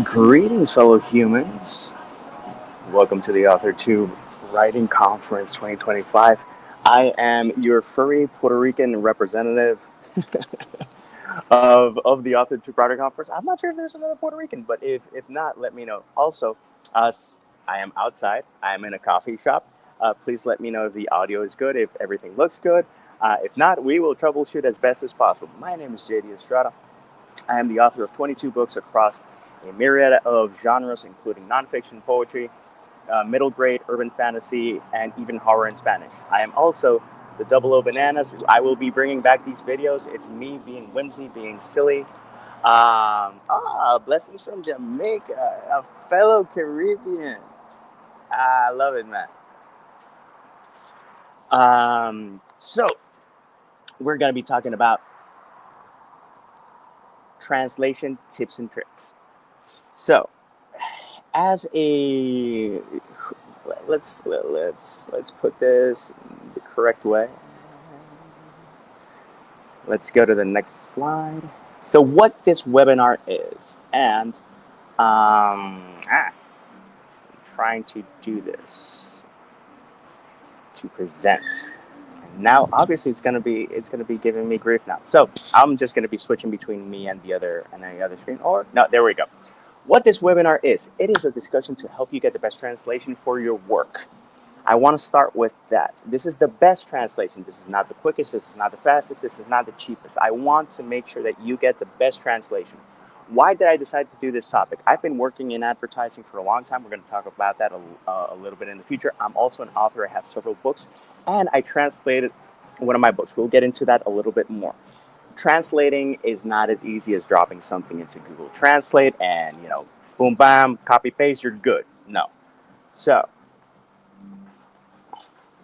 Greetings, fellow humans. Welcome to the Authortube Writing Conference 2025. I am your furry Puerto Rican representative of the Authortube Writing Conference. I'm not sure if there's another Puerto Rican, but if not, let me know. Also, I am outside. I am in a coffee shop. Please let me know if the audio is good, if everything looks good. If not, we will troubleshoot as best as possible. My name is JD Estrada. I am the author of 22 books across a myriad of genres, including nonfiction, poetry, middle grade, urban fantasy, and even horror in Spanish. I am also the Double O Bananas. I will be bringing back these videos. It's me being whimsy, being silly. Blessings from Jamaica, a fellow Caribbean. I love it, man. So we're going to be talking about translation tips and tricks. So, as a let's put this the correct way. Let's go to the next slide. So, what this webinar is, and I'm trying to do this to present. Now, obviously, it's gonna be giving me grief now. So I'm just gonna be switching between me and the other screen. Or no, there we go. What this webinar is, it is a discussion to help you get the best translation for your work. I want to start with that. This is the best translation. This is not the quickest. This is not the fastest. This is not the cheapest. I want to make sure that you get the best translation. Why did I decide to do this topic? I've been working in advertising for a long time. We're going to talk about that a little bit in the future. I'm also an author. I have several books, and I translated one of my books. We'll get into that a little bit more. Translating is not as easy as dropping something into Google Translate and, boom, bam, copy, paste, you're good. No. So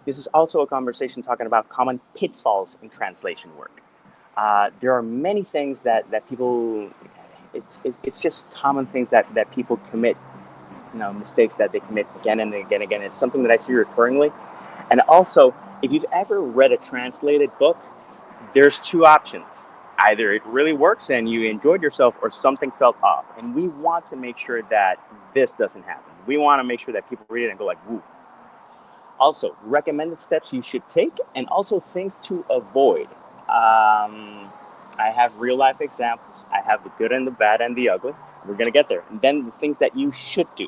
this is also a conversation talking about common pitfalls in translation work. There are many things that people... It's just common things that people commit, mistakes that they commit again and again and again. It's something that I see recurringly. And also, if you've ever read a translated book, there's two options. Either it really works and you enjoyed yourself, or something felt off. And we want to make sure that this doesn't happen. We want to make sure that people read it and go like, woo. Also, recommended steps you should take, and also things to avoid. I have real life examples. I have the good and the bad and the ugly. We're going to get there. And then the things that you should do.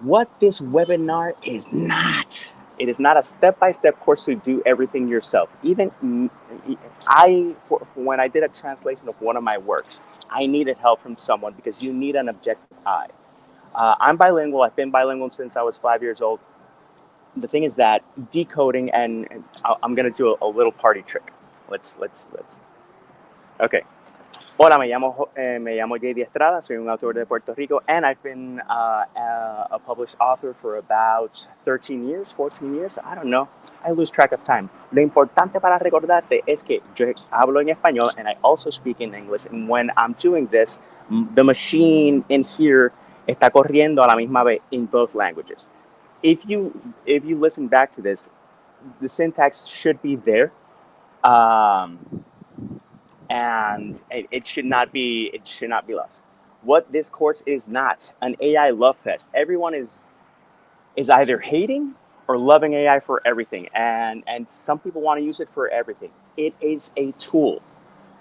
What this webinar is not. It is not a step-by-step course to do everything yourself. Even when I did a translation of one of my works, I needed help from someone because you need an objective eye. I'm bilingual. I've been bilingual since I was 5 years old. The thing is that decoding, and I'm going to do a little party trick. Let's. Okay. Hola, me llamo JD Estrada. Soy un autor de Puerto Rico, and I've been a published author for about 13 years, 14 years. I don't know. I lose track of time. Lo importante para recordarte es que yo hablo en español, and I also speak in English. And when I'm doing this, the machine in here está corriendo a la misma vez in both languages. If you listen back to this, the syntax should be there. And it should not be lost. What this course is not an AI love fest. Everyone is either hating or loving AI for everything, and some people want to use it for everything. It is a tool,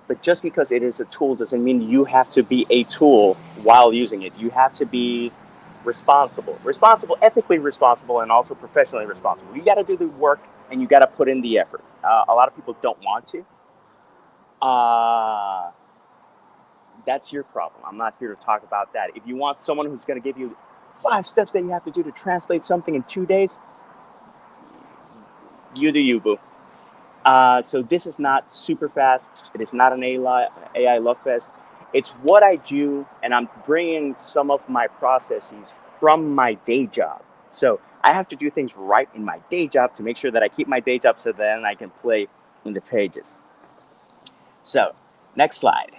but just because it is a tool doesn't mean you have to be a tool while using it. You have to be responsible, ethically responsible, and also professionally responsible. You got to do the work, and you got to put in the effort. A lot of people don't want to. That's your problem. I'm not here to talk about that. If you want someone who's going to give you 5 steps that you have to do to translate something in 2 days, you do you, boo. So this is not super fast. It is not an AI love fest. It's what I do, and I'm bringing some of my processes from my day job. So I have to do things right in my day job to make sure that I keep my day job, so then I can play in the pages. So, next slide.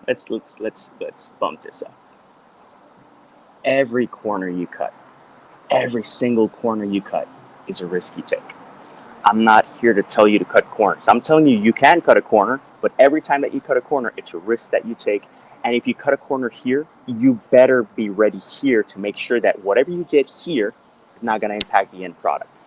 Let's bump this up. Every corner you cut, every single corner you cut is a risk you take. I'm not here to tell you to cut corners. I'm telling you, you can cut a corner. But every time that you cut a corner, it's a risk that you take. And if you cut a corner here, you better be ready here to make sure that whatever you did here is not going to impact the end product.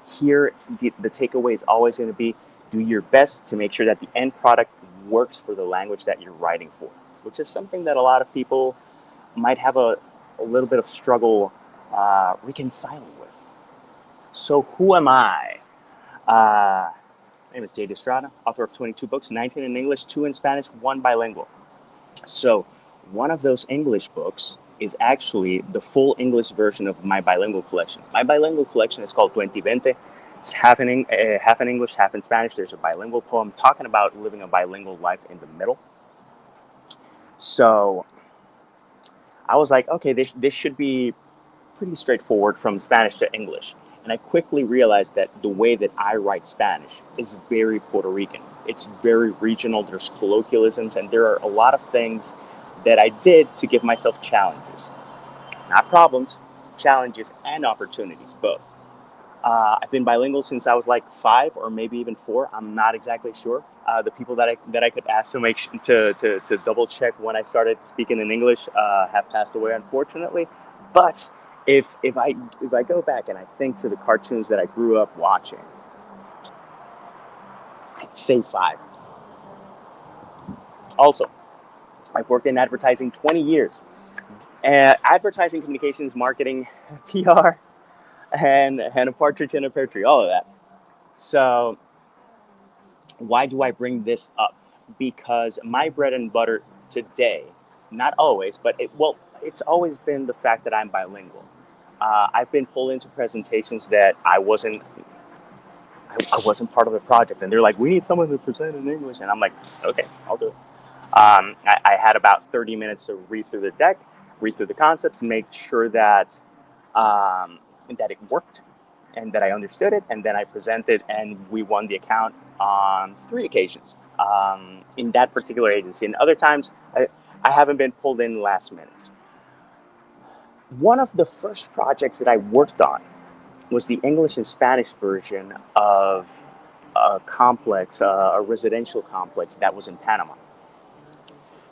Here, the takeaway is always going to be do your best to make sure that the end product works for the language that you're writing for, which is something that a lot of people might have a little bit of struggle reconciling with. So who am I? My name is Jay Estrada, author of 22 books, 19 in English, 2 in Spanish, 1 bilingual. So one of those English books is actually the full English version of my bilingual collection. My bilingual collection is called 2020. It's half in English, half in Spanish. There's a bilingual poem talking about living a bilingual life in the middle. So I was like, okay, this should be pretty straightforward from Spanish to English. And I quickly realized that the way that I write Spanish is very Puerto Rican. It's very regional. There's colloquialisms, and there are a lot of things that I did to give myself challenges. Not problems, challenges and opportunities, both. I've been bilingual since I was like 5 or maybe even 4. I'm not exactly sure. The people that I could ask to double check when I started speaking in English have passed away, unfortunately. But if I go back and I think to the cartoons that I grew up watching, I'd say 5. Also, I've worked in advertising 20 years. Advertising, communications, marketing, PR, and a partridge in a pear tree, all of that. So why do I bring this up? Because my bread and butter today, not always, but it's always been the fact that I'm bilingual. I've been pulled into presentations that I wasn't part of the project, and they're like, we need someone to present in English, and I'm like, okay, I'll do it. I had about 30 minutes to read through the deck, read through the concepts, and make sure that it worked and that I understood it, and then I presented, and we won the account on 3 occasions in that particular agency. And other times, I haven't been pulled in last minute. One of the first projects that I worked on was the English and Spanish version of a complex, a residential complex that was in Panama.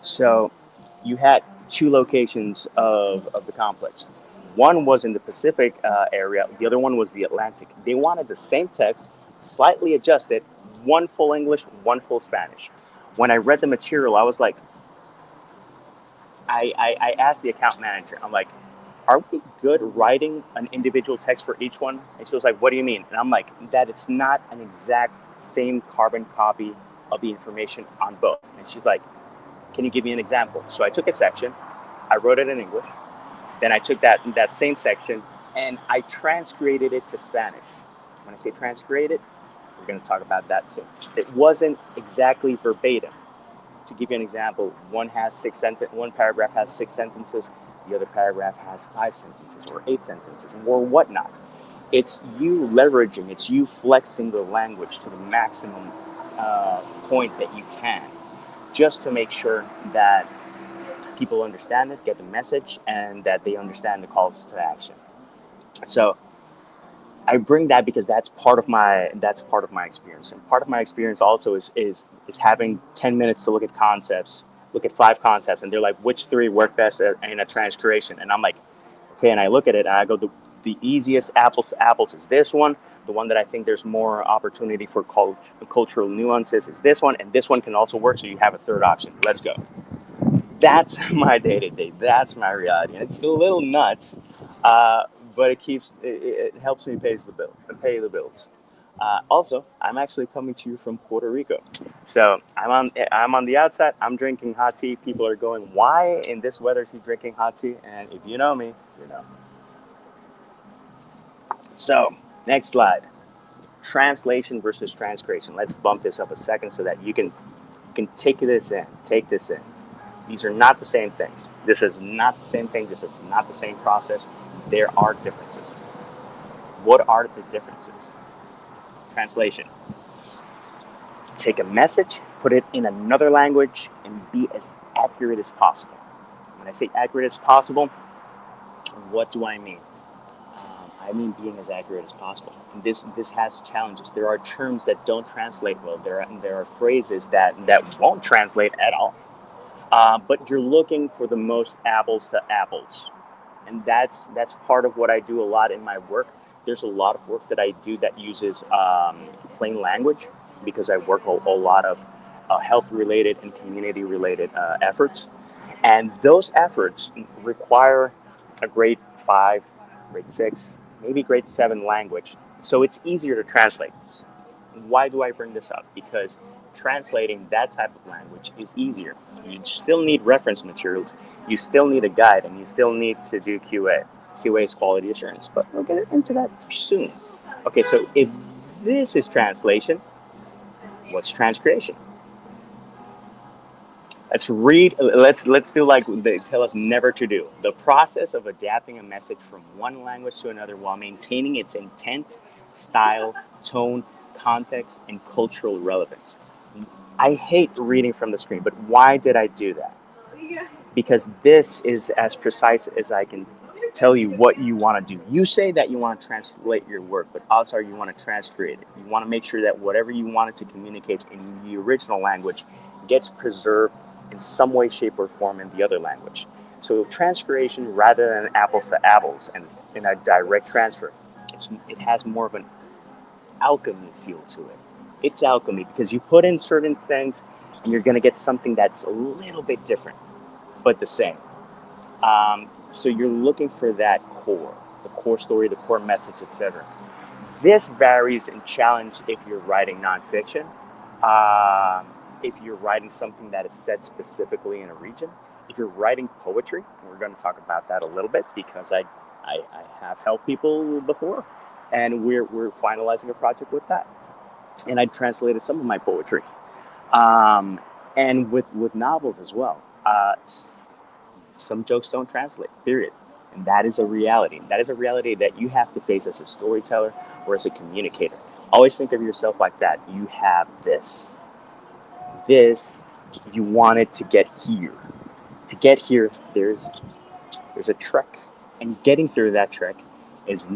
So you had 2 locations of the complex. One was in the Pacific area. The other one was the Atlantic. They wanted the same text, slightly adjusted, 1 full English, 1 full Spanish. When I read the material, I was like, I asked the account manager, I'm like, are we good writing an individual text for each one? And she was like, what do you mean? And I'm like, that it's not an exact same carbon copy of the information on both. And she's like, can you give me an example? So I took a section, I wrote it in English, then I took that same section and I transcreated it to Spanish. When I say transcreated, we're going to talk about that soon. It wasn't exactly verbatim. To give you an example, one paragraph has 6 sentences, the other paragraph has 5 sentences or 8 sentences or whatnot. It's you leveraging, it's you flexing the language to the maximum point that you can, just to make sure that people understand it, get the message, and that they understand the calls to action. So I bring that because that's part of my experience. And part of my experience also is having 10 minutes to look at 5 concepts, and they're like, which 3 work best in a transcreation? And I'm like, okay, and I look at it and I go, the easiest apples to apples is this one. The one that I think there's more opportunity for cultural nuances is this one, and this one can also work, so you have a 3rd option. Let's go. That's my day-to-day. That's my reality. And it's a little nuts, but it helps me pay the bills. Also, I'm actually coming to you from Puerto Rico. So I'm on the outside. I'm drinking hot tea. People are going, why in this weather is he drinking hot tea? And if you know me, you know. So next slide. Translation versus transcreation. Let's bump this up a second so that you can take this in. Take this in. These are not the same things. This is not the same thing. This is not the same process. There are differences. What are the differences? Translation. Take a message, put it in another language, and be as accurate as possible. When I say accurate as possible, what do I mean? I mean being as accurate as possible. And this has challenges. There are terms that don't translate well. There are phrases that won't translate at all. But you're looking for the most apples to apples. And that's part of what I do a lot in my work. There's a lot of work that I do that uses plain language, because I work a lot of health-related and community-related efforts. And those efforts require a grade 5, grade 6, maybe grade 7 language. So it's easier to translate. Why do I bring this up? Because translating that type of language is easier. You still need reference materials, you still need a guide, and you still need to do QA. QA is quality assurance, but we'll get into that soon. Okay, so if this is translation, what's transcreation? Let's read. Let's do like they tell us never to do. The process of adapting a message from one language to another while maintaining its intent, style, tone, context, and cultural relevance. I hate reading from the screen, but why did I do that? Because this is as precise as I can tell you what you want to do. You say that you want to translate your work, but also you want to transcreate it. You want to make sure that whatever you wanted to communicate in the original language gets preserved in some way, shape, or form in the other language. So transcreation, rather than apples to apples and in a direct transfer, it has more of an alchemy feel to it. It's alchemy because you put in certain things and you're going to get something that's a little bit different, but the same. So you're looking for that core, the core story, the core message, etc. This varies in challenge if you're writing nonfiction. If you're writing something that is set specifically in a region, if you're writing poetry, we're going to talk about that a little bit because I have helped people before, and we're finalizing a project with that. And I translated some of my poetry, and with novels as well. Some jokes don't translate, period. And that is a reality. That is a reality that you have to face as a storyteller or as a communicator. Always think of yourself like that. You have this. You wanted to get here. To get here, there's a trek, and getting through that trek is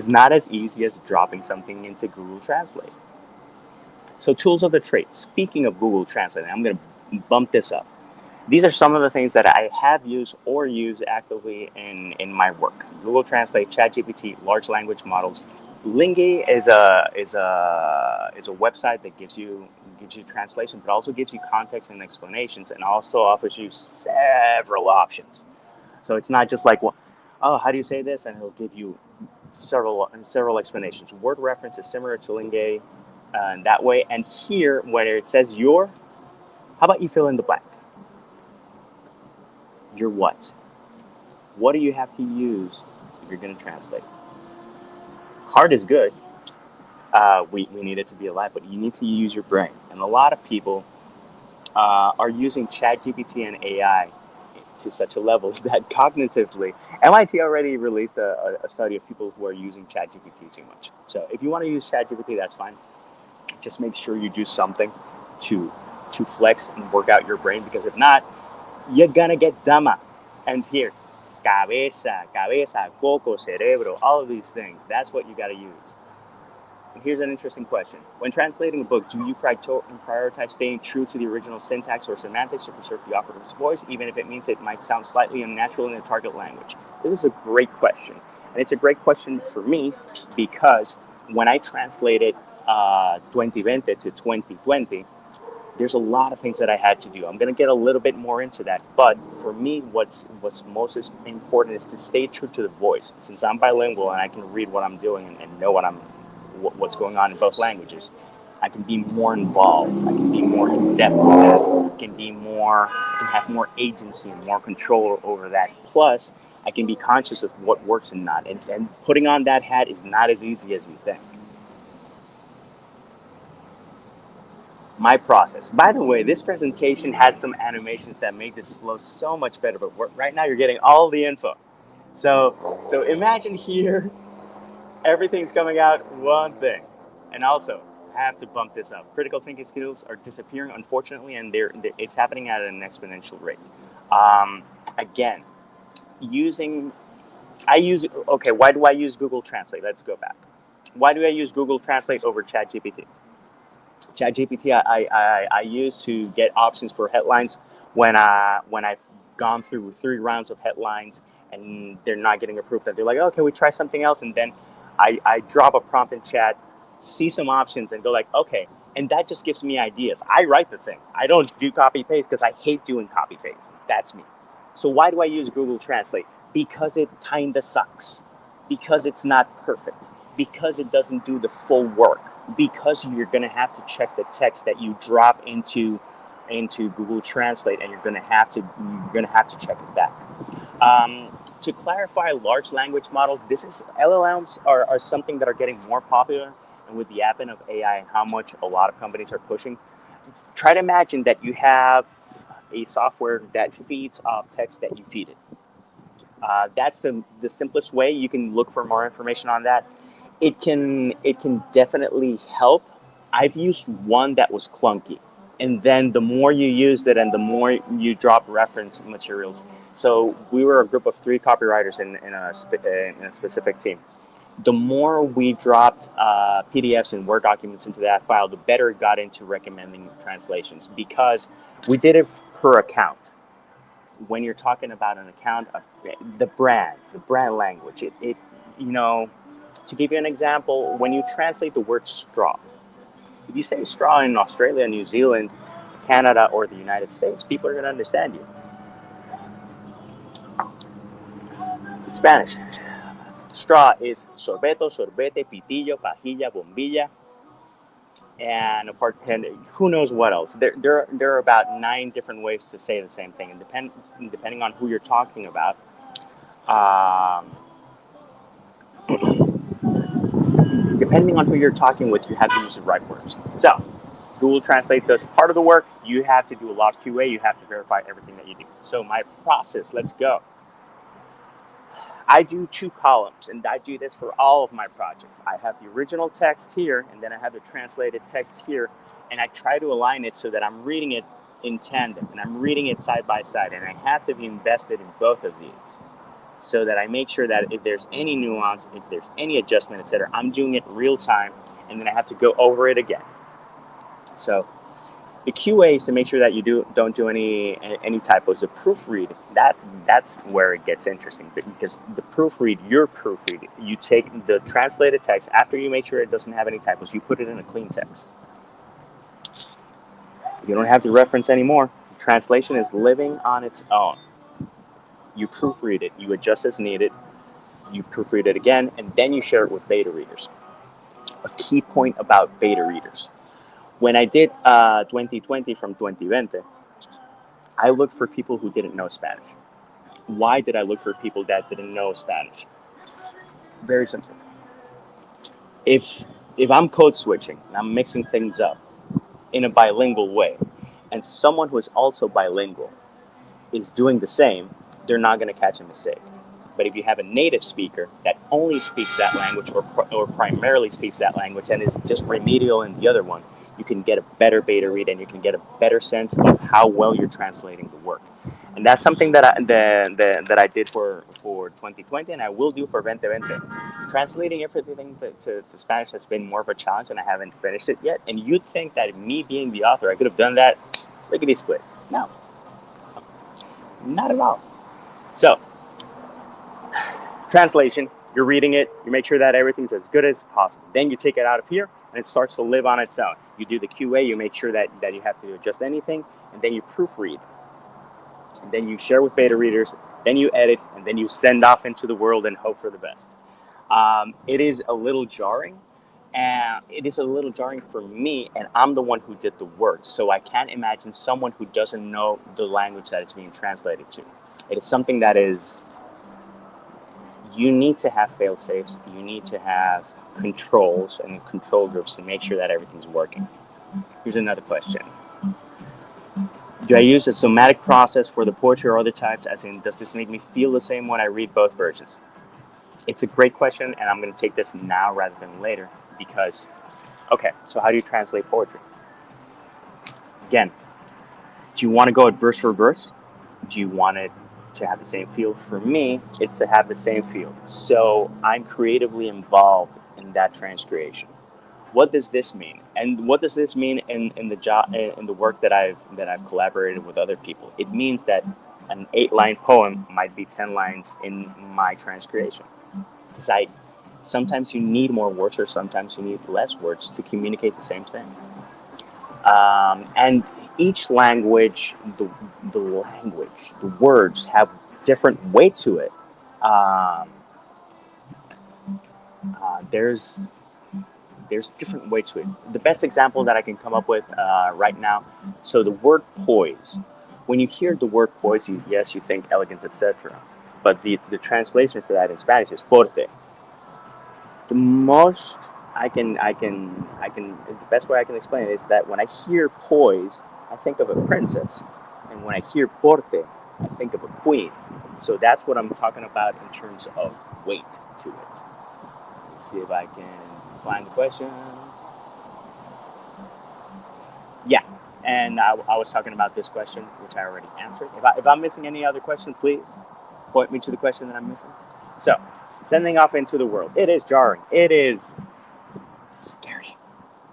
not as easy as dropping something into Google Translate. So tools of the trade. Speaking of Google Translate, I'm going to bump this up. These are some of the things that I have used or use actively in my work. Google Translate, Chat GPT, large language models. Lingy is a website that gives you translation, but also gives you context and explanations, and also offers you several options. So it's not just like, well, oh, how do you say this? And it'll give you several explanations. Word reference is similar to Lingy in that way. And here, when it says your, how about you fill in the blank? Your what? What do you have to use if you're going to translate? Heart is good. We need it to be alive, but you need to use your brain. And a lot of people are using Chat GPT and AI to such a level that cognitively, MIT already released a study of people who are using Chat GPT too much. So if you want to use Chat GPT, that's fine. Just make sure you do something to flex and work out your brain, because if not, you're gonna get dumber. And here, cabeza, coco, cerebro, all of these things, that's what you gotta use. And here's an interesting question. When translating a book, do you prioritize staying true to the original syntax or semantics to preserve the author's voice, even if it means it might sound slightly unnatural in the target language? This is a great question. And it's a great question for me because when I translated 2020 to 2020, there's a lot of things that I had to do. I'm going to get a little bit more into that. But for me, what's most important is to stay true to the voice. Since I'm bilingual and I can read what I'm doing and know what's going on in both languages, I can be more involved. I can be more in depth with that. I can have more agency and more control over that. Plus, I can be conscious of what works and not. And putting on that hat is not as easy as you think. My process. By the way, this presentation had some animations that made this flow so much better, but right now you're getting all the info. So imagine here, everything's coming out one thing. And also, I have to bump this up. Critical thinking skills are disappearing, unfortunately, and it's happening at an exponential rate. Again, using Why do I use Google Translate? Let's go back. Why do I use Google Translate over Chat GPT? Chat GPT I use to get options for headlines when I've gone through 3 rounds of headlines and they're not getting approved. That they're like, oh, can we try something else? And then I drop a prompt in chat, see some options, and go like, okay. And that just gives me ideas. I write the thing. I don't do copy paste because I hate doing copy paste. That's me. So why do I use Google Translate? Because it kind of sucks. Because it's not perfect. Because it doesn't do the full work. Because you're going to have to check the text that you drop into Google Translate, and you're going to have to check it back. To clarify, large language models, LLMs are something that are getting more popular, and with the advent of AI and how much a lot of companies are pushing, try to imagine that you have a software that feeds off text that you feed it. That's the simplest way. You can look for more information on that. It can definitely help. I've used one that was clunky, and then the more you used it and the more you drop reference materials. So we were a group of 3 copywriters in a specific team. The more we dropped PDFs and Word documents into that file, the better it got into recommending translations, because we did it per account. When you're talking about an account, the brand language, it to give you an example, when you translate the word straw, if you say straw in Australia, New Zealand, Canada, or the United States, people are going to understand you. Spanish. Straw is sorbeto, sorbete, pitillo, pajilla, bombilla, and who knows what else. There are about 9 different ways to say the same thing, and depending on who you're talking about, depending on who you're talking with, you have to use the right words. So Google Translate does part of the work. You have to do a lot of QA. You have to verify everything that you do. So my process, let's go. I do 2 columns, and I do this for all of my projects. I have the original text here, and then I have the translated text here, and I try to align it so that I'm reading it in tandem, and I'm reading it side by side, and I have to be invested in both of these so that I make sure that if there's any nuance, if there's any adjustment, etc., I'm doing it real time, and then I have to go over it again. So the QA is to make sure that you don't do any typos. The proofread, that's where it gets interesting, because the your proofread, you take the translated text after you make sure it doesn't have any typos, you put it in a clean text. You don't have to reference anymore. The translation is living on its own. You proofread it, you adjust as needed, you proofread it again, and then you share it with beta readers. A key point about beta readers. When I did 2020 from 2020, I looked for people who didn't know Spanish. Why did I look for people that didn't know Spanish? Very simple. If I'm code switching and I'm mixing things up in a bilingual way, and someone who is also bilingual is doing the same, they're not going to catch a mistake. But if you have a native speaker that only speaks that language or primarily speaks that language and is just remedial in the other one, you can get a better beta read, and you can get a better sense of how well you're translating the work. And that's something that I did for 2020, and I will do for 2020. Translating everything to Spanish has been more of a challenge, and I haven't finished it yet. And you'd think that me being the author, I could have done that lickety-split. No, not at all. So, translation, you're reading it, you make sure that everything's as good as possible. Then you take it out of here, and it starts to live on its own. You do the QA, you make sure that you have to adjust anything, and then you proofread. And then you share with beta readers, then you edit, and then you send off into the world and hope for the best. It is a little jarring, and it is a little jarring for me, and I'm the one who did the work, so I can't imagine someone who doesn't know the language that it's being translated to. It is something that is, you need to have fail-safes, you need to have controls and control groups to make sure that everything's working. Here's another question. Do I use a somatic process for the poetry or other types? As in, does this make me feel the same when I read both versions? It's a great question, and I'm going to take this now rather than later, because, okay, so how do you translate poetry? Again, do you want to go at verse for verse? Do you want it to have the same feel. For me, it's to have the same feel. So I'm creatively involved in that transcreation. What does this mean? And what does this mean in the job, in the work that I've collaborated with other people? It means that an 8-line poem might be 10 lines in my transcreation. Because sometimes you need more words, or sometimes you need less words to communicate the same thing. And each language, the words have different weight to it. There's different weight to it. The best example that I can come up with right now, so the word poise. When you hear the word poise, yes, you think elegance, etc. But the translation for that in Spanish is porte. The most the best way I can explain it is that when I hear poise, I think of a princess, and when I hear porte, I think of a queen. So that's what I'm talking about in terms of weight to it. Let's see if I can find the question. Yeah, and I was talking about this question, which I already answered. If I'm missing any other question, please point me to the question that I'm missing. So, sending off into the world. It is jarring. It is scary,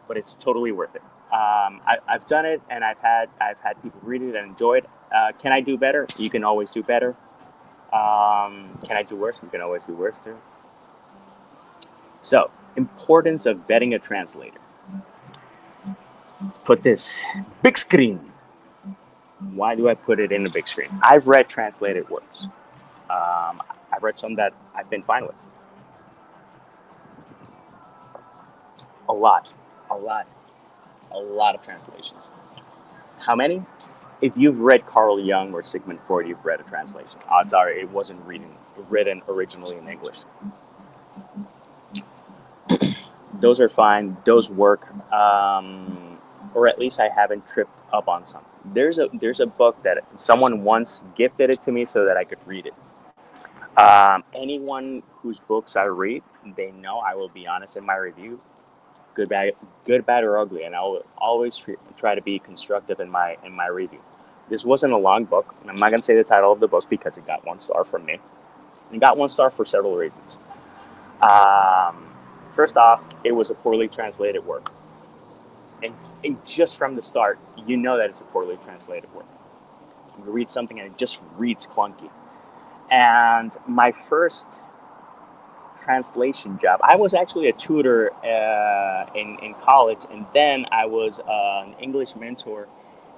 but it's totally worth it. I've done it, and I've had people read it and enjoy it. Can I do better? You can always do better. Can I do worse? You can always do worse too. So, importance of vetting a translator. Put this big screen. Why do I put it in the big screen? I've read translated works. I've read some that I've been fine with. A lot of translations. How many? If you've read Carl Jung or Sigmund Freud, you've read a translation. Odds are it wasn't written originally in English. Those are fine. Those work. Or at least I haven't tripped up on some. There's a book that someone once gifted it to me so that I could read it. Anyone whose books I read, they know I will be honest in my review, good, bad, or ugly, and I will always try to be constructive in my review. This wasn't a long book, and I'm not going to say the title of the book because it got 1 star from me. And it got 1 star for several reasons. First off, it was a poorly translated work. And just from the start, you know that it's a poorly translated work. You read something and it just reads clunky. And my first translation job, I was actually a tutor in college, and then I was an English mentor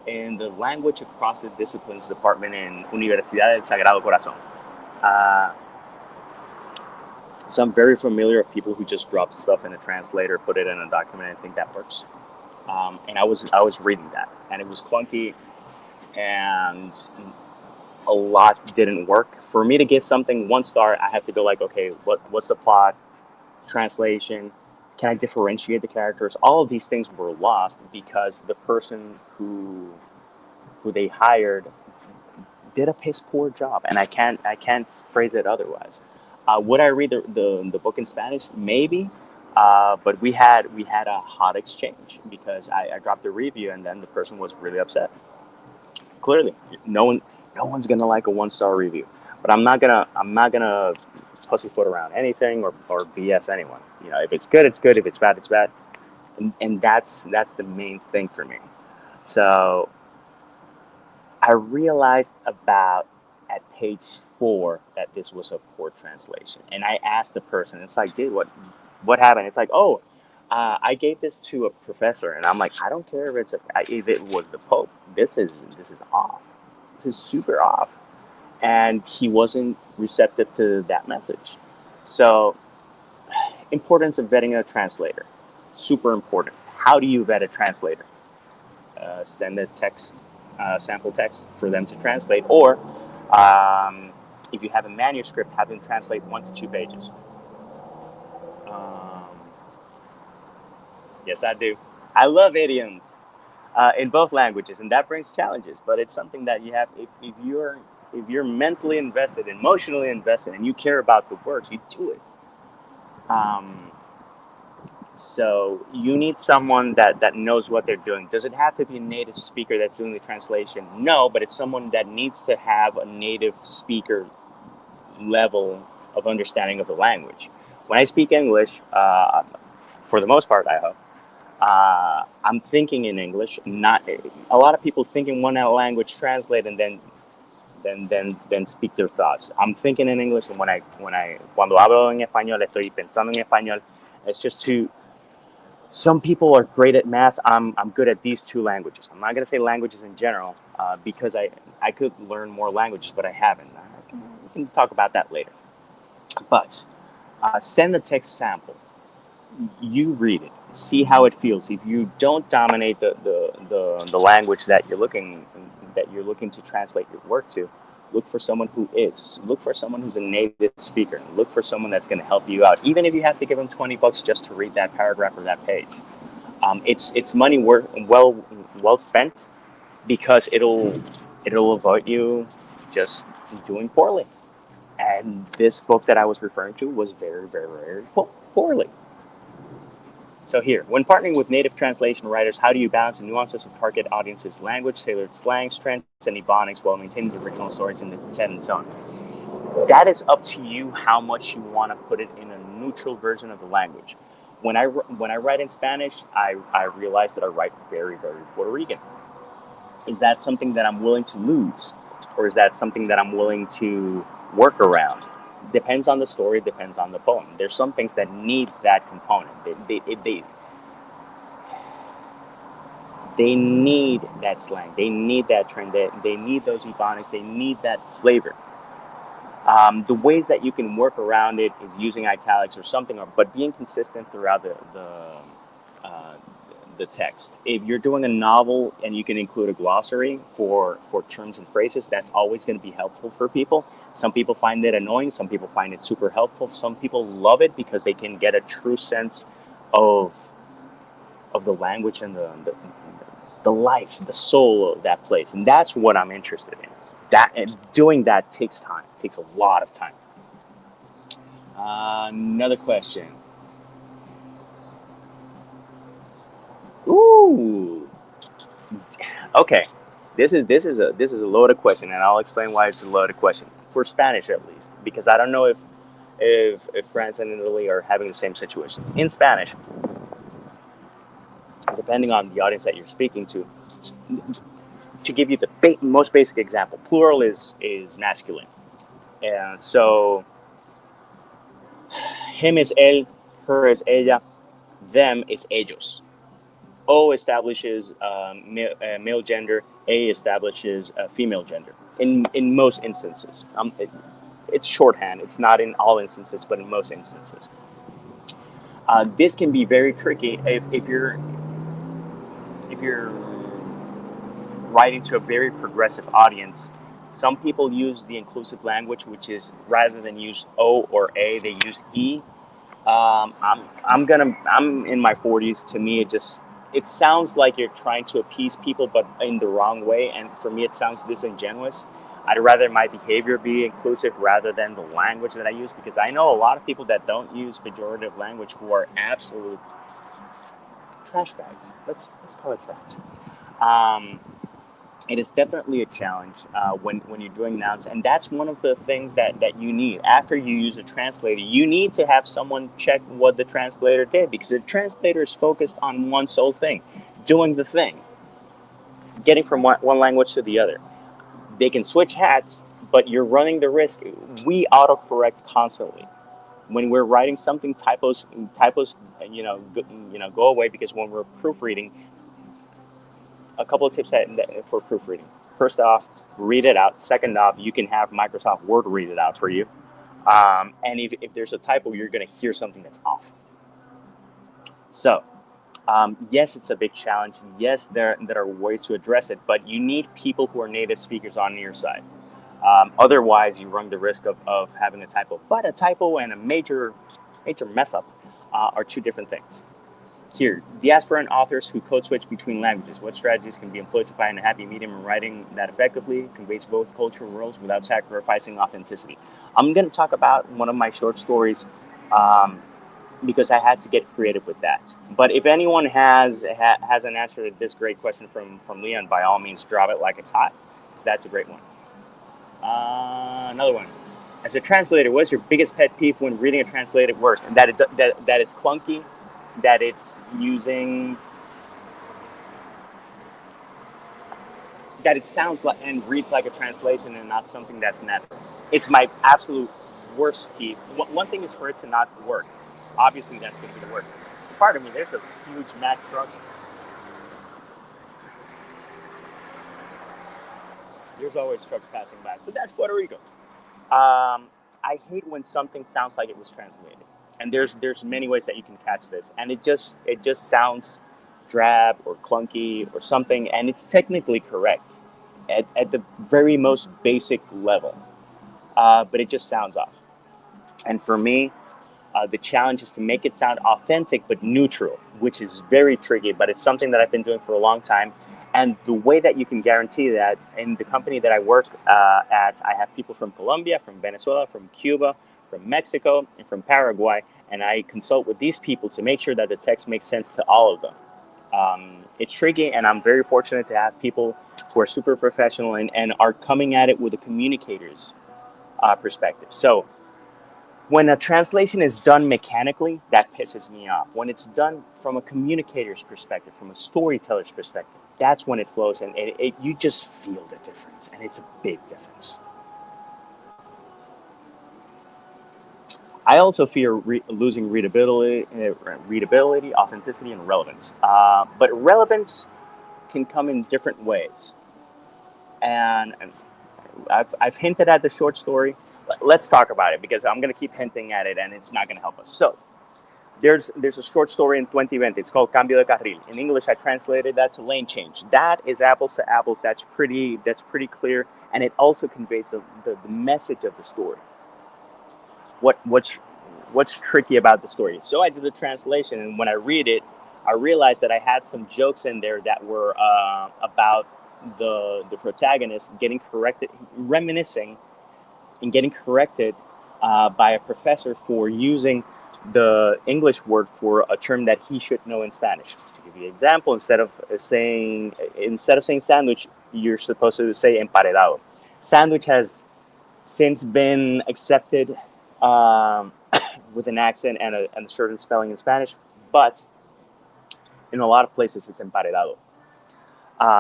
in the Language Across the Disciplines department in Universidad del Sagrado Corazón. So I'm very familiar with people who just drop stuff in a translator, put it in a document, and think that works. And I was reading that, and it was clunky, and a lot didn't work. For me to give something 1 star, I have to go like, okay, what's the plot, translation, can I differentiate the characters? All of these things were lost because the person who they hired did a piss poor job, and I can't phrase it otherwise. Would I read the book in Spanish? Maybe. But we had a hot exchange because I dropped a review and then the person was really upset. Clearly, no one's gonna like a 1 star review, but I'm not gonna pussyfoot around anything or BS anyone. You know, if it's good, it's good. If it's bad, it's bad. And that's the main thing for me. So I realized about at page 4 that this was a poor translation, and I asked the person. It's like, dude, what happened? It's like, oh, I gave this to a professor, and I'm like, I don't care if it was the Pope. This is off. This is super off, and he wasn't receptive to that message. So, importance of vetting a translator, super important. How do you vet a translator? Send a text, sample text for them to translate, or if you have a manuscript, have them translate 1 to 2 pages. Yes, I do. I love idioms in both languages, and that brings challenges. But it's something that you have. If you're mentally invested, emotionally invested, and you care about the work, you do it. So you need someone that knows what they're doing. Does it have to be a native speaker that's doing the translation? No, but it's someone that needs to have a native speaker level of understanding of the language. When I speak English, for the most part, I hope, I'm thinking in English. Not a lot of people think in one language, translate, and then speak their thoughts. I'm thinking in English, and cuando hablo en español, estoy pensando en español. It's just too. Some people are great at math. I'm good at these two languages. I'm not going to say languages in general because I could learn more languages, but I haven't. We can talk about that later. But send the text sample. You read it. See how it feels. If you don't dominate the language that you're looking to translate your work to, look for someone who is. Look for someone who's a native speaker. Look for someone that's going to help you out, even if you have to give them $20 just to read that paragraph or that page. It's money well spent because it'll avoid you just doing poorly. And this book that I was referring to was very, very, very poorly. So here, when partnering with native translation writers, how do you balance the nuances of target audience's language, tailored slang, strengths, and ebonics while maintaining the original stories in the set and tone? That is up to you how much you want to put it in a neutral version of the language. When I write in Spanish, I realize that I write very, very Puerto Rican. Is that something that I'm willing to lose? Or is that something that I'm willing to work around? Depends on the story, depends on the poem. There's some things that need that component. They need that slang. They need that trend. They need those ebonics. They need that flavor. The ways that you can work around it is using italics or something, but being consistent throughout the text. If you're doing a novel and you can include a glossary for terms and phrases, that's always going to be helpful for people. Some people find it annoying. Some people find it super helpful. Some people love it because they can get a true sense of the language and the life, the soul of that place. And that's what I'm interested in. And doing that takes time. It takes a lot of time. Another question. Ooh. Okay. This is a loaded question, and I'll explain why it's a loaded question for Spanish at least, because I don't know if France and Italy are having the same situations. In Spanish, depending on the audience that you're speaking to give you the most basic example, plural is masculine, and so him is él, her is ella, them is ellos. O establishes male gender. A establishes female gender. In most instances, it's shorthand. It's not in all instances, but in most instances. This can be very tricky if you're writing to a very progressive audience. Some people use the inclusive language, which is rather than use O or A, they use E. I'm in my 40s. To me, it sounds like you're trying to appease people, but in the wrong way. And for me, it sounds disingenuous. I'd rather my behavior be inclusive rather than the language that I use, because I know a lot of people that don't use pejorative language who are absolute trash bags. Let's call it that. It is definitely a challenge when you're doing nouns, and that's one of the things that you need. After you use a translator, you need to have someone check what the translator did, because the translator is focused on one sole thing, doing the thing, getting from one language to the other. They can switch hats, but you're running the risk. We autocorrect constantly. When we're writing something, typos, go away, because when we're proofreading, a couple of tips for proofreading. First off, read it out. Second off, you can have Microsoft Word read it out for you. And if there's a typo, you're going to hear something that's off. So, yes, it's a big challenge. Yes, there are ways to address it, but you need people who are native speakers on your side. Otherwise, you run the risk of having a typo. But a typo and a major mess up are two different things. Here, the aspirant authors who code switch between languages. What strategies can be employed to find a happy medium in writing that effectively conveys both cultural roles without sacrificing authenticity? I'm going to talk about one of my short stories because I had to get creative with that. But if anyone has an answer to this great question from Leon, by all means, drop it like it's hot, because that's a great one. Another one. As a translator, what's your biggest pet peeve when reading a translated work? And that is clunky, that it's using, that it sounds like and reads like a translation and not something that's natural. It's my absolute worst peeve. One thing is for it to not work. Obviously, that's going to be the worst. Pardon me, there's a huge Mack truck. There's always trucks passing by, but that's Puerto Rico. I hate when something sounds like it was translated, and there's many ways that you can catch this, and it just sounds drab or clunky or something, and it's technically correct at the very most basic level, but it just sounds off. And for me, the challenge is to make it sound authentic but neutral, which is very tricky, but it's something that I've been doing for a long time. And the way that you can guarantee that, in the company that I work at, I have people from Colombia, from Venezuela, from Cuba, from Mexico, and from Paraguay, and I consult with these people to make sure that the text makes sense to all of them. It's tricky, and I'm very fortunate to have people who are super professional and are coming at it with a communicator's perspective. So when a translation is done mechanically, that pisses me off. When it's done from a communicator's perspective, from a storyteller's perspective, that's when it flows, and you just feel the difference, and it's a big difference. I also fear losing readability, authenticity, and relevance. But relevance can come in different ways, and I've hinted at the short story. Let's talk about it, because I'm going to keep hinting at it, and it's not going to help us. So there's a short story in 2020. It's called Cambio de Carril. In English, I translated that to lane change. That is apples to apples. That's pretty clear, and it also conveys the message of the story. What's tricky about the story? So I did the translation, and when I read it, I realized that I had some jokes in there that were about the protagonist getting corrected, reminiscing, and getting corrected by a professor for using the English word for a term that he should know in Spanish. To give you an example, instead of saying sandwich, you're supposed to say emparedado. Sandwich has since been accepted with an accent and a certain spelling in Spanish, but in a lot of places it's emparedado.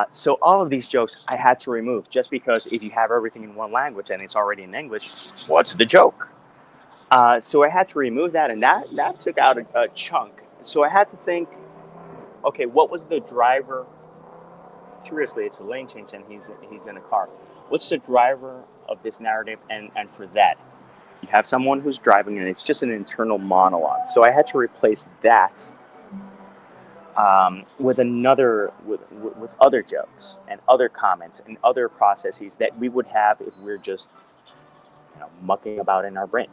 So all of these jokes I had to remove, just because if you have everything in one language and it's already in English, what's the joke? So I had to remove that, and that took out a chunk. So I had to think, okay, what was the driver? Curiously, it's a lane change, and he's in a car. What's the driver of this narrative? And for that, you have someone who's driving, and it's just an internal monologue. So I had to replace that with other jokes and other comments and other processes that we would have if we're just mucking about in our brain.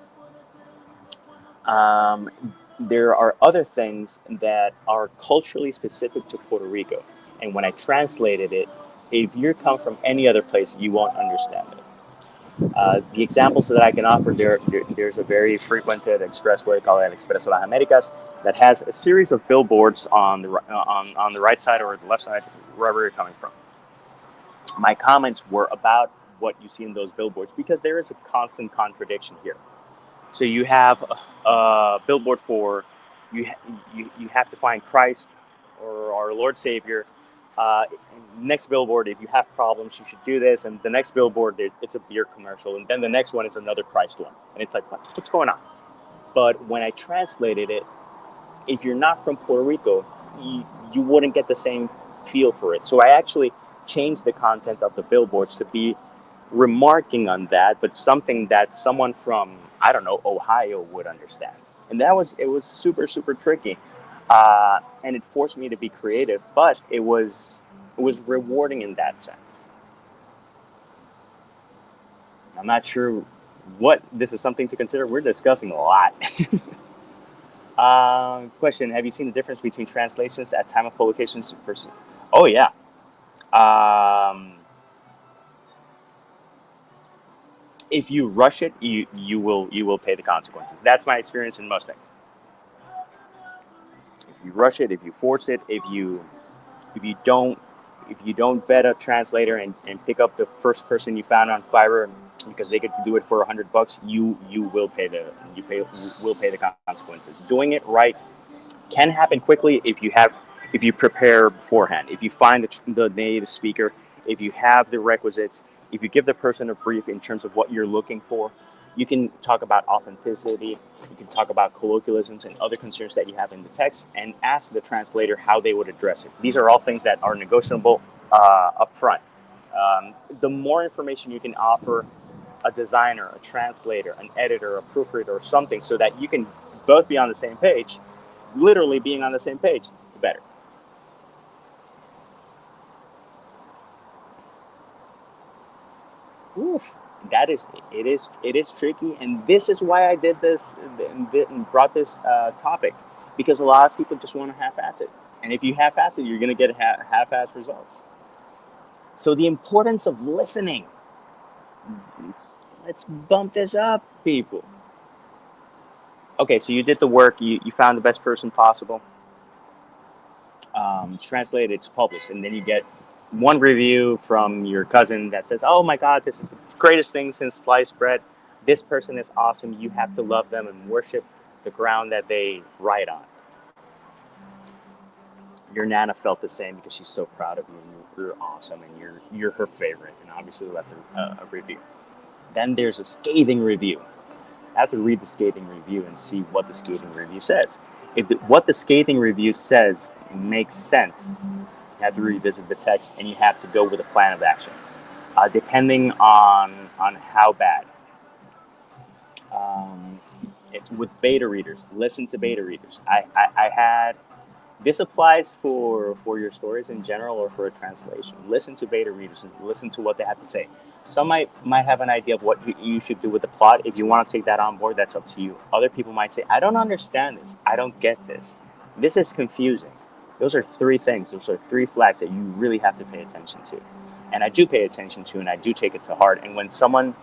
There are other things that are culturally specific to Puerto Rico, and when I translated it, if you come from any other place, you won't understand it. The examples that I can offer, there's a very frequented expressway called El Expreso Las Americas that has a series of billboards on the right side or the left side, wherever you're coming from. My comments were about what you see in those billboards, because there is a constant contradiction here. So you have a billboard for you have to find Christ or our Lord Savior. Next billboard, if you have problems, you should do this. And the next billboard, it's a beer commercial. And then the next one is another Christ one. And it's like, what's going on? But when I translated it, if you're not from Puerto Rico, you wouldn't get the same feel for it. So I actually changed the content of the billboards to be remarking on that, but something that someone from, I don't know, Ohio would understand. And it was super, super tricky. And it forced me to be creative, but it was rewarding in that sense. I'm not sure what this is something to consider. We're discussing a lot. Question: have you seen the difference between translations at time of publications versus? Oh yeah. If you rush it, you will pay the consequences. That's my experience in most things. you rush it, if you force it, if you don't vet a translator and pick up the first person you found on Fiverr because they could do it for $100, you will pay the consequences. Doing it right can happen quickly if you prepare beforehand. If you find the native speaker, if you have the requisites, if you give the person a brief in terms of what you're looking for, you can talk about authenticity, you can talk about colloquialisms and other concerns that you have in the text, and ask the translator how they would address it. These are all things that are negotiable up front. The more information you can offer a designer, a translator, an editor, a proofreader, or something, so that you can both be on the same page, literally being on the same page, the better. Oof. It is tricky, and this is why I did this and brought this topic, because a lot of people just want to half-ass it, and if you half-ass it, you're going to get half-ass results. So the importance of listening. Let's bump this up, people. Okay, so you did the work, you found the best person possible, translated, it's published, and then you get one review from your cousin that says, oh my God, this is the greatest thing since sliced bread. This person is awesome. You have to love them and worship the ground that they write on. Your Nana felt the same because she's so proud of you and you're awesome and you're her favorite, and obviously left a review. Then there's a scathing review. I have to read the scathing review and see what the scathing review says. If what the scathing review says makes sense, you have to revisit the text and you have to go with a plan of action, depending on how bad. With beta readers, listen to beta readers. I had, this applies for your stories in general or for a translation. Listen to beta readers and listen to what they have to say. Some might have an idea of what you should do with the plot. If you want to take that on board, that's up to you. Other people might say, I don't understand this. I don't get this. This is confusing. Those are three things. Those are three flags that you really have to pay attention to. And I do pay attention to, and I do take it to heart. And when someone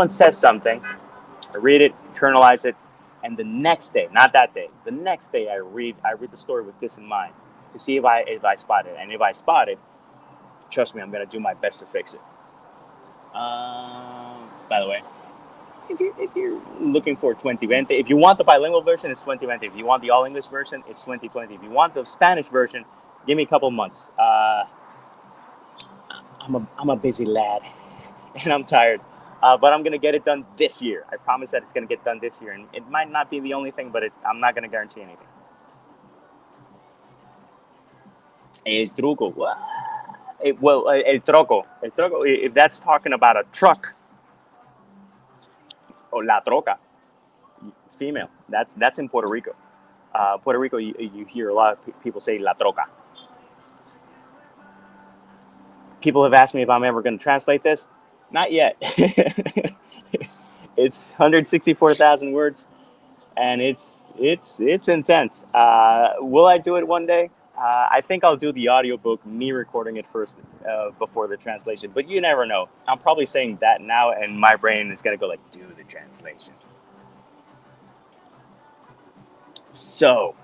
says something, I read it, internalize it, and the next day, not that day, the next day I read the story with this in mind to see if I spot it. And if I spot it, trust me, I'm going to do my best to fix it. By the way, if you're looking for 2020, if you want the bilingual version, it's 2020. If you want the all English version, it's 2020. If you want the Spanish version, give me a couple months. I'm a busy lad, and I'm tired. But I'm gonna get it done this year. I promise that it's gonna get done this year, and it might not be the only thing, but I'm not gonna guarantee anything. El truco. El troco. If that's talking about a truck, or la troca, female. That's in Puerto Rico. Puerto Rico, you hear a lot of people say la troca. People have asked me if I'm ever going to translate this. Not yet. It's 164,000 words, and it's intense. Will I do it one day? I think I'll do the audiobook, me recording it first before the translation. But you never know. I'm probably saying that now, and my brain is going to go like, do the translation. So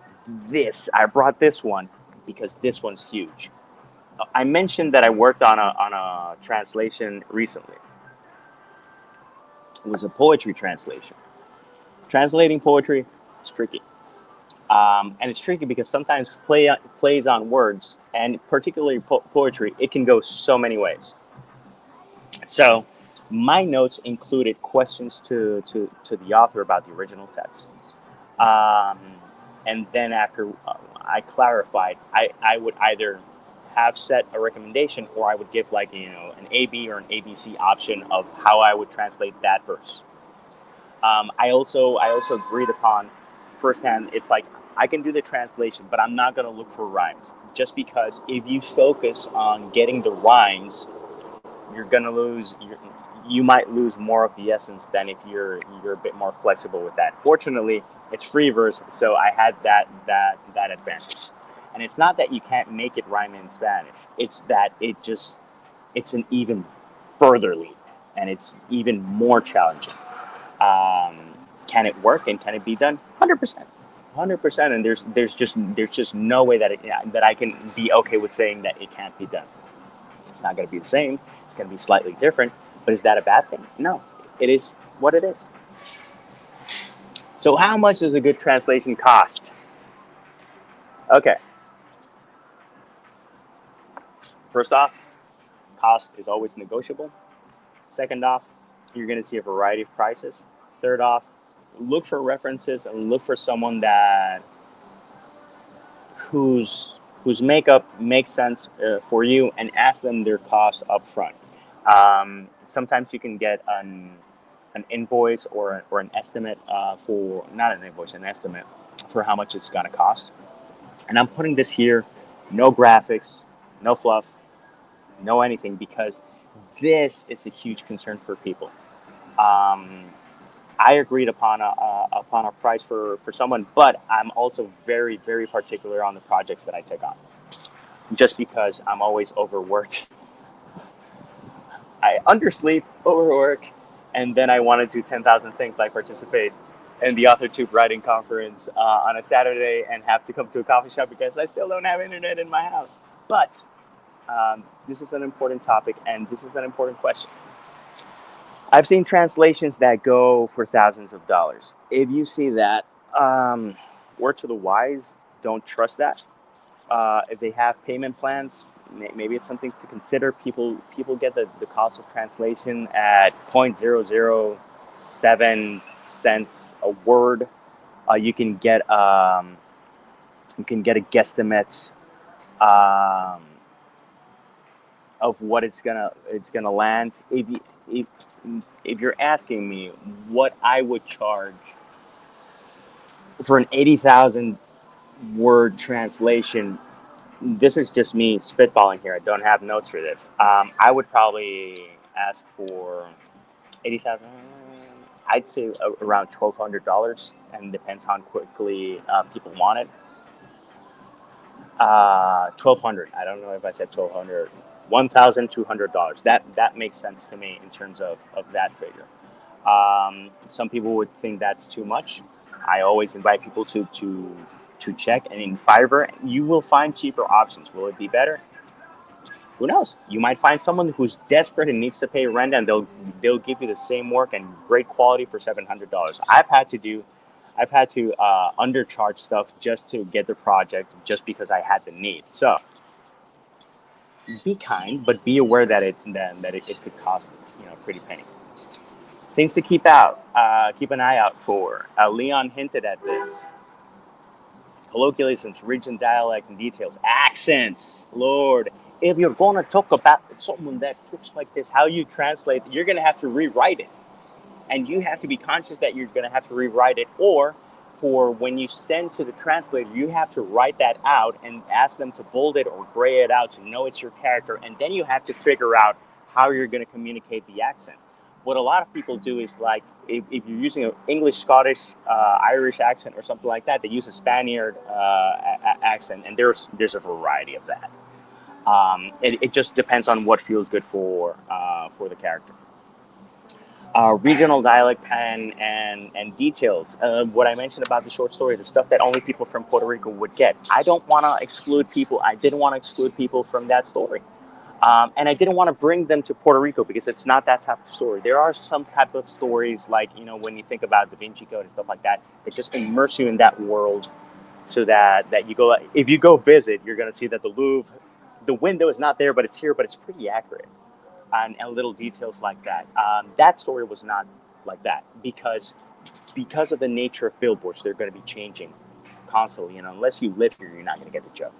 I brought this one because this one's huge. I mentioned that I worked on a translation recently. It was a poetry translation. Translating poetry is tricky. And it's tricky because sometimes plays on words, and particularly poetry, it can go so many ways. So my notes included questions to the author about the original text. And then after I clarified, I would either have set a recommendation, or I would give like, an AB or an ABC option of how I would translate that verse. I also agreed upon firsthand, it's like, I can do the translation, but I'm not going to look for rhymes, just because if you focus on getting the rhymes, you're going to lose, you might lose more of the essence than if you're a bit more flexible with that. Fortunately, it's free verse, so I had that advantage. And it's not that you can't make it rhyme in Spanish. It's that it's an even further leap, and it's even more challenging. Can it work and can it be done? 100%. 100%. And there's just no way that that I can be okay with saying that it can't be done. It's not going to be the same. It's going to be slightly different. But is that a bad thing? No, it is what it is. So how much does a good translation cost? Okay. First off, cost is always negotiable. Second off, you're going to see a variety of prices. Third off, look for references and look for someone that whose makeup makes sense for you, and ask them their costs up front. Sometimes you can get an invoice or an estimate for, not an invoice, an estimate for how much it's going to cost. And I'm putting this here, no graphics, no fluff, no anything, because this is a huge concern for people. I agreed upon a price for someone, but I'm also very, very particular on the projects that I take on, just because I'm always overworked. I undersleep, overwork, and then I want to do 10,000 things, like participate in the Authortube writing conference on a Saturday and have to come to a coffee shop because I still don't have internet in my house. But this is an important topic, and this is an important question. I've seen translations that go for thousands of dollars. If you see that, word to the wise, don't trust that. If they have payment plans, maybe it's something to consider. People get the cost of translation at 0.007 cents a word. You can get a guesstimate of what it's gonna land. If you're asking me what I would charge for an 80,000 word translation, this is just me spitballing here. I don't have notes for this. I would probably ask for 80,000. I'd say around $1,200, and depends how quickly people want it. 1,200. I don't know if I said 1,200. $1,200. That makes sense to me in terms of that figure. Some people would think that's too much. I always invite people to check, and in Fiverr you will find cheaper options. Will it be better? Who knows? You might find someone who's desperate and needs to pay rent, and they'll give you the same work and great quality for $700. I've had to undercharge stuff just to get the project, just because I had the need. So be kind, but be aware that it could cost a pretty penny. Things to keep an eye out for. Leon hinted at this. Colloquialisms, region, dialect, and details. Accents. Lord, if you're going to talk about someone that talks like this, how you translate, you're going to have to rewrite it. And you have to be conscious that you're going to have to rewrite it, or for when you send to the translator, you have to write that out and ask them to bold it or gray it out to know it's your character. And then you have to figure out how you're going to communicate the accent. What a lot of people do is, like, if you're using an English, Scottish, Irish accent or something like that, they use a Spaniard accent, and there's a variety of that. It just depends on what feels good for the character. Regional dialect and details. What I mentioned about the short story, the stuff that only people from Puerto Rico would get. I don't want to exclude people. I didn't want to exclude people from that story. And I didn't want to bring them to Puerto Rico because it's not that type of story. There are some type of stories, like, when you think about Da Vinci Code and stuff like that, that just immerse you in that world, so that you go, if you go visit, you're going to see that the Louvre, the window is not there, but it's here, but it's pretty accurate. And little details like that. That story was not like that, because of the nature of billboards, they're going to be changing constantly. Unless you live here, you're not going to get the joke.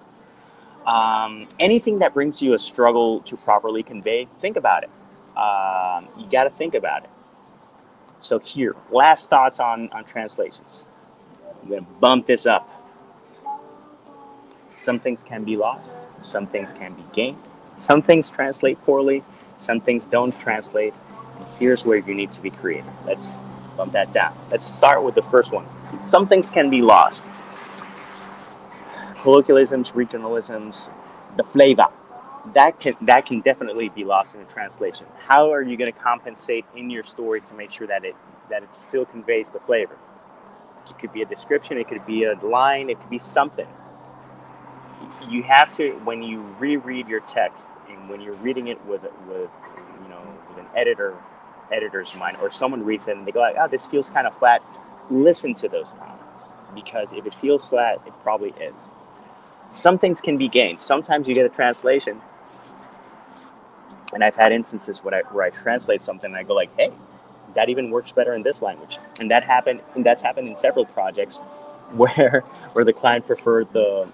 Anything that brings you a struggle to properly convey, think about it. You got to think about it. So here, last thoughts on translations. I'm going to bump this up. Some things can be lost. Some things can be gained. Some things translate poorly. Some things don't translate. And here's where you need to be creative. Let's bump that down. Let's start with the first one. Some things can be lost. Colloquialisms, regionalisms, the flavor. That can definitely be lost in a translation. How are you going to compensate in your story to make sure that it still conveys the flavor? It could be a description. It could be a line. It could be something. You have to, when you reread your text and when you're reading it with an editor's mind, or someone reads it and they go like, oh, this feels kind of flat. Listen to those comments, because if it feels flat, it probably is. Some things can be gained. Sometimes you get a translation, and I've had instances where I translate something and I go like, hey, that even works better in this language. And that's happened in several projects where the client preferred the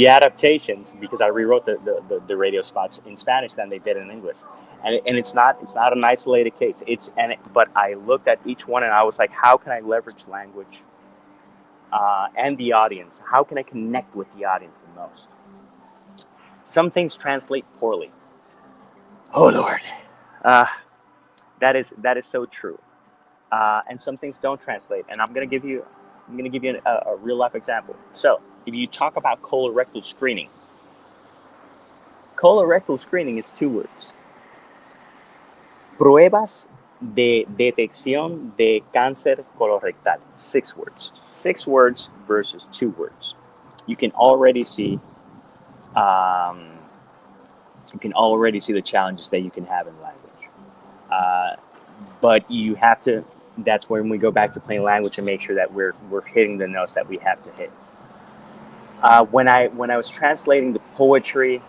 adaptations, because I rewrote the radio spots in Spanish than they did in English. And it's not an isolated case. But I looked at each one and I was like, how can I leverage language and the audience? How can I connect with the audience the most? Some things translate poorly. Oh Lord, that is so true. And some things don't translate. And I'm gonna give you a real life example. So if you talk about colorectal screening is 2 words. Pruebas de detección de cáncer colorectal. 6 words. 6 words versus 2 words. You can already see the challenges that you can have in language. But you have to. That's when we go back to plain language and make sure that we're hitting the notes that we have to hit. When I was translating the poetry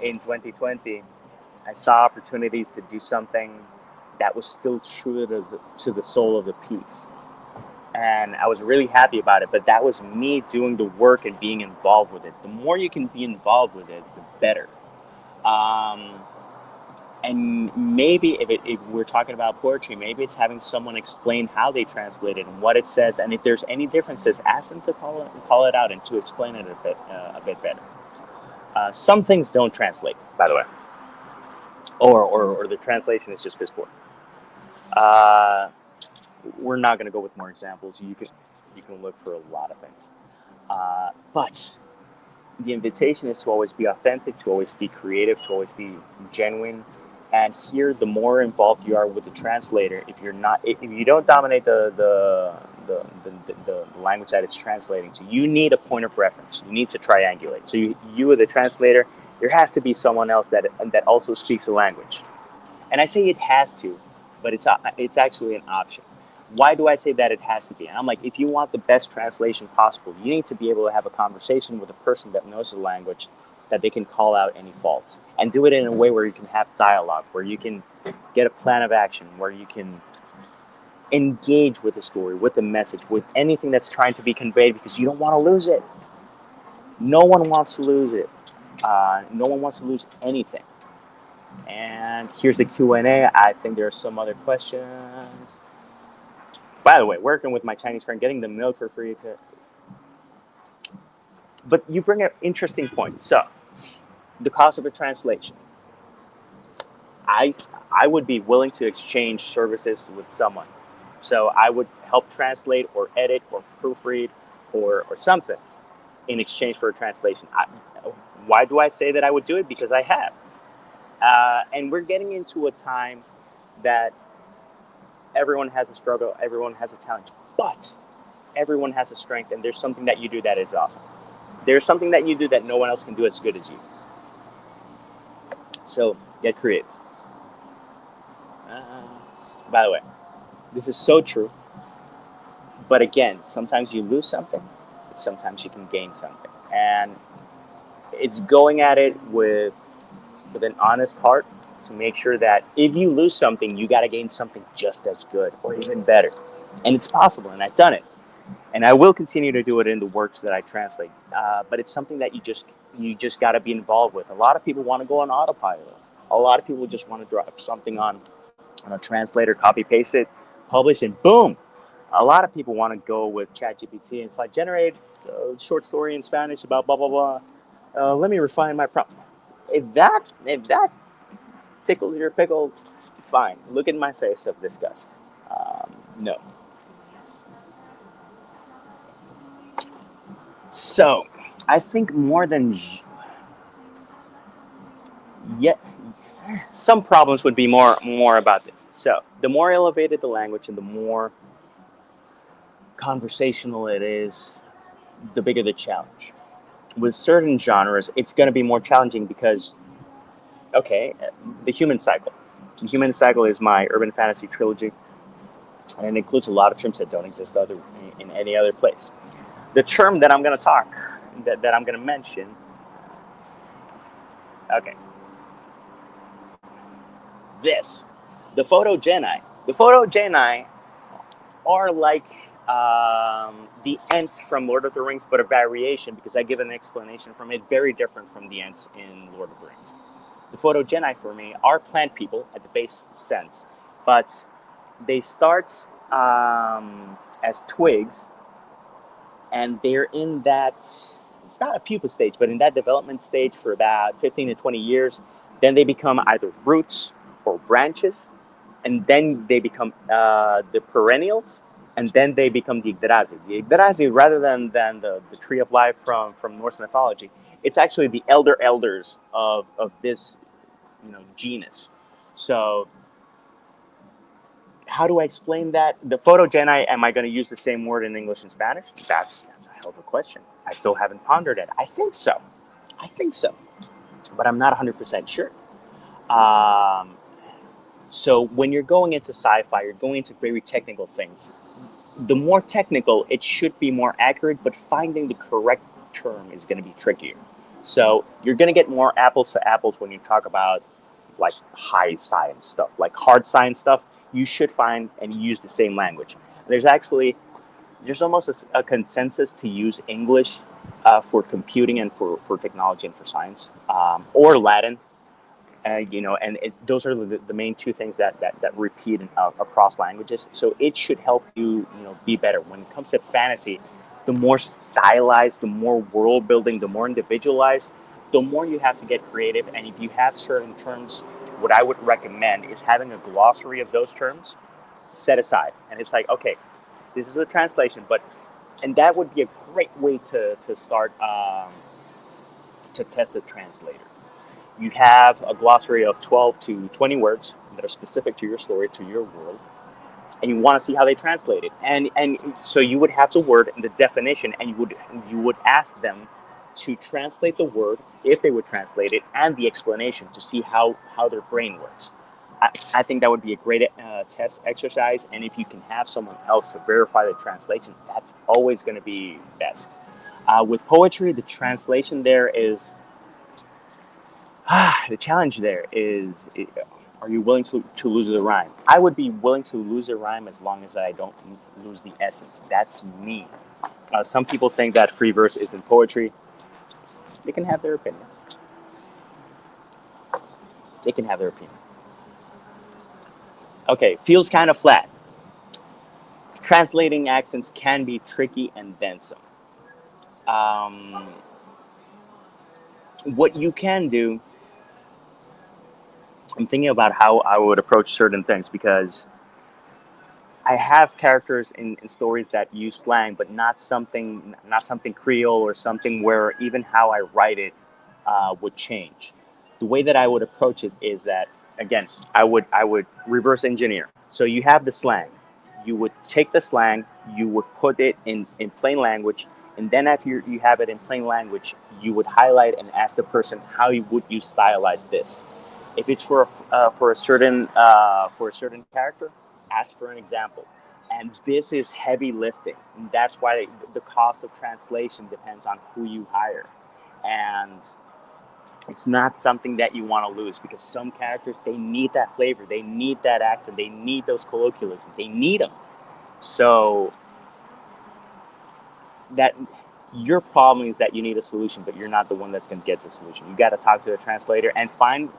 in 2020, I saw opportunities to do something that was still true to the soul of the piece. And I was really happy about it, but that was me doing the work and being involved with it. The more you can be involved with it, the better. And maybe if we're talking about poetry, maybe it's having someone explain how they translate it and what it says. And if there's any differences, ask them to call it out and to explain it a bit better. Some things don't translate, by the way. Or the translation is just piss poor. We're not going to go with more examples. You can look for a lot of things. But the invitation is to always be authentic, to always be creative, to always be genuine. And here, the more involved you are with the translator, if you don't dominate the language that it's translating to, you need a point of reference. You need to triangulate. So you as the translator, there has to be someone else that also speaks the language. And I say it has to, but it's actually an option. Why do I say that it has to be? And I'm like, if you want the best translation possible, you need to be able to have a conversation with a person that knows the language, that they can call out any faults, and do it in a way where you can have dialogue, where you can get a plan of action, where you can engage with the story, with the message, with anything that's trying to be conveyed, because you don't want to lose it. No one wants to lose it. No one wants to lose anything. And here's the Q&A. I think there are some other questions. By the way, working with my Chinese friend, getting the milk for free to... But you bring up interesting points. So, the cost of a translation. I would be willing to exchange services with someone. So I would help translate or edit or proofread or something in exchange for a translation. Why do I say that I would do it? Because I have. And we're getting into a time that everyone has a struggle, everyone has a challenge, but everyone has a strength, and there's something that you do that is awesome. There's something that you do that no one else can do as good as you. So get creative. By the way, this is so true. But again, sometimes you lose something, but sometimes you can gain something. And it's going at it with an honest heart to make sure that if you lose something, you got to gain something just as good or even better. And it's possible, and I've done it. And I will continue to do it in the works that I translate. But it's something that you just got to be involved with. A lot of people want to go on autopilot. A lot of people just want to drop something on a translator, copy, paste it, publish, and boom. A lot of people want to go with Chat GPT and it's like, generate a short story in Spanish about blah, blah, blah. Let me refine my prompt. If that tickles your pickle, fine. Look at my face of disgust. No. So, I think more than yet, some problems would be more about this. So, the more elevated the language and the more conversational it is, the bigger the challenge. With certain genres, it's going to be more challenging because, okay, the human cycle. The human cycle is my urban fantasy trilogy, and it includes a lot of terms that don't exist in any other place. The term that I'm going to that I'm going to mention, okay, the photogeni. The photogeni are like the Ents from Lord of the Rings, but a variation, because I give an explanation from it very different from the Ents in Lord of the Rings. The photogeni for me are plant people at the base sense, but they start as twigs, and they're in that, it's not a pupa stage, but in that development stage for about 15 to 20 years. Then they become either roots or branches, and then they become the perennials, and then they become the Yggdrasil. The Yggdrasil, rather than the tree of life from Norse mythology, it's actually the elders of this genus. So how do I explain that? The photogeni, am I going to use the same word in English and Spanish? That's a hell of a question. I still haven't pondered it. I think so, but I'm not 100% sure. So when you're going into sci-fi, you're going into very technical things. The more technical, it should be more accurate, but finding the correct term is going to be trickier. So you're going to get more apples to apples when you talk about like high science stuff, like hard science stuff. You should find and use the same language. There's almost a consensus to use English for computing and for technology and for science, or Latin. And those are the main two things that repeat across languages. So it should help you, be better. When it comes to fantasy, the more stylized, the more world building, the more individualized, the more you have to get creative. And if you have certain terms, what I would recommend is having a glossary of those terms set aside. And it's like, okay, this is a translation, and that would be a great way to start to test a translator. You have a glossary of 12 to 20 words that are specific to your story, to your world, and you want to see how they translate it. And so you would have the word and the definition, and you would ask them to translate the word, if they would translate it, and the explanation to see how their brain works. I think that would be a great test exercise, and if you can have someone else to verify the translation, that's always going to be best. With poetry, the translation there is... the challenge there is, are you willing to lose the rhyme? I would be willing to lose the rhyme as long as I don't lose the essence. That's me. Some people think that free verse isn't poetry. They can have their opinion. Okay, feels kind of flat. Translating accents can be tricky and then some. What you can do, I'm thinking about how I would approach certain things, because I have characters in stories that use slang, but not something Creole or something where even how I write it would change. The way that I would approach it is that, again, I would reverse engineer. So you have the slang. You would take the slang, you would put it in plain language, and then after you have it in plain language, you would highlight and ask the person, how would you stylize this? If it's for a certain character, ask for an example. And this is heavy lifting. And that's why the cost of translation depends on who you hire. And it's not something that you want to lose, because some characters, they need that flavor, they need that accent, they need those colloquialisms, they need them. So that your problem is that you need a solution, but you're not the one that's going to get the solution. You got to talk to a translator and find,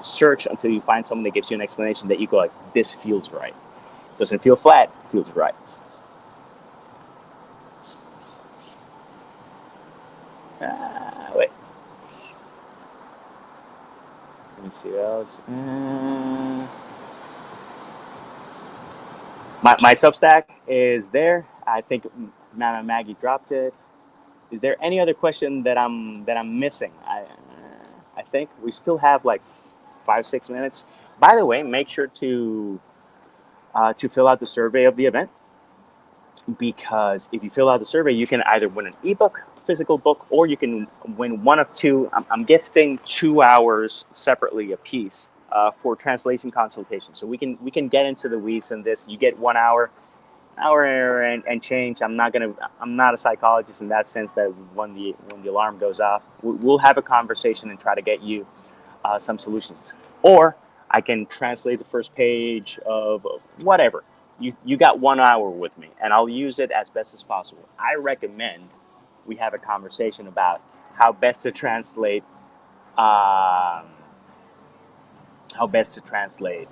search until you find someone that gives you an explanation that you go like, this feels right. Doesn't feel flat, feels right. Wait. Let me see what else. My Substack is there. I think Mama Maggie dropped it. Is there any other question that I'm missing? I think we still have like 5-6 minutes. By the way, make sure to fill out the survey of the event. because if you fill out the survey, you can either win an ebook, physical book, or you can win one of two. I'm gifting 2 hours separately a piece for translation consultation. So we can get into the weeds in this. You get 1 hour and change. I'm not a psychologist in that sense that when the alarm goes off, we'll have a conversation and try to get you some solutions. Or I can translate the first page of whatever. You got 1 hour with me, and I'll use it as best as possible. I recommend we have a conversation about how best to translate. How best to translate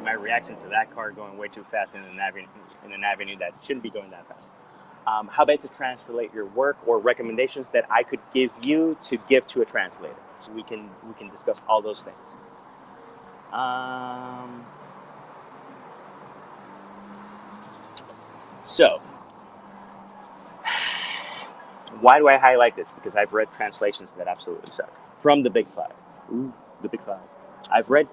my reaction to that car going way too fast in an avenue that shouldn't be going that fast. How best to translate your work or recommendations that I could give you to give to a translator. So we can discuss all those things. So, why do I highlight this? Because I've read translations that absolutely suck from the Big Five. Ooh, the Big Five. I've read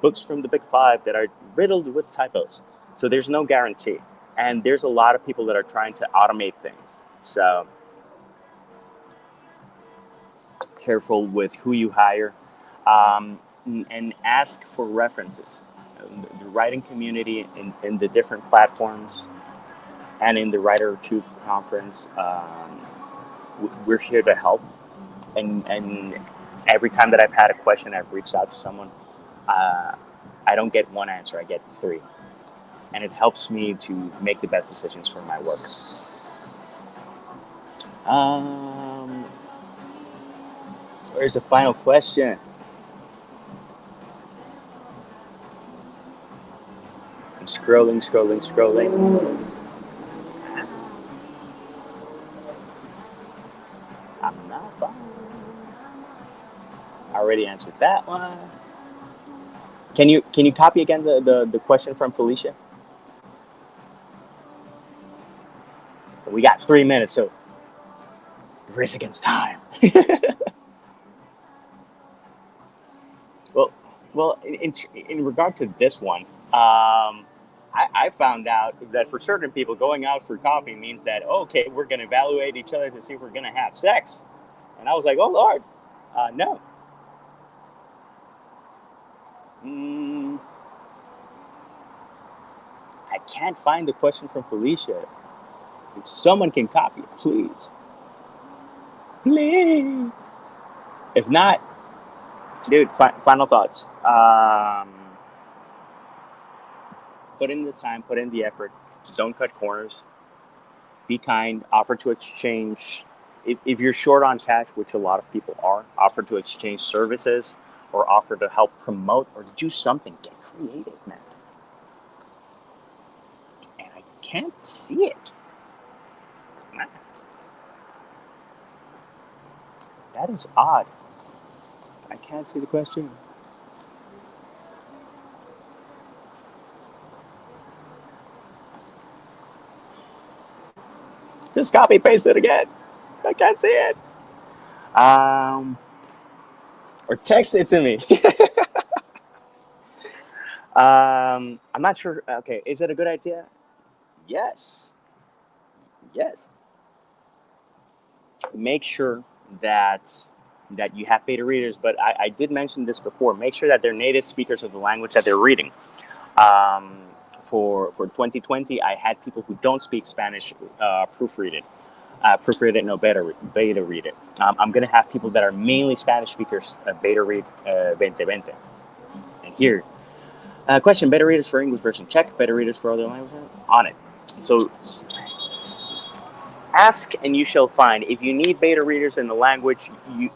books from the Big Five that are riddled with typos. So there's no guarantee. And there's a lot of people that are trying to automate things. So careful with who you hire, and ask for references. The writing community in the different platforms and in the Authortube conference, we're here to help. And every time that I've had a question, I've reached out to someone. I don't get one answer, I get 3. And it helps me to make the best decisions for my work. Where's the final question? I'm scrolling. I'm not fine. I already answered that one. Can you copy again the question from Felicia? We got 3 minutes, so race against time. Well, in regard to this one, I found out that for certain people, going out for coffee means that, okay, we're going to evaluate each other to see if we're going to have sex. And I was like, oh, Lord, no. I can't find the question from Felicia. If someone can copy it, please. Please. If not, dude, final thoughts. Put in the time, put in the effort. Don't cut corners. Be kind. Offer to exchange. If you're short on cash, which a lot of people are, offer to exchange services or offer to help promote or do something. Get creative, man. And I can't see it. Man. That is odd. I can't see the question. Just copy paste it again. I can't see it. Or text it to me. I'm not sure. Okay, is it a good idea? Yes. Make sure that you have beta readers, but I did mention this before. Make sure that they're native speakers of the language that they're reading. For 2020, I had people who don't speak Spanish proofread it. No, beta read it. I'm going to have people that are mainly Spanish speakers beta read 2020. And here, question, beta readers for English version, check. Beta readers for other languages, on it. So ask and you shall find. If you need beta readers in the language, you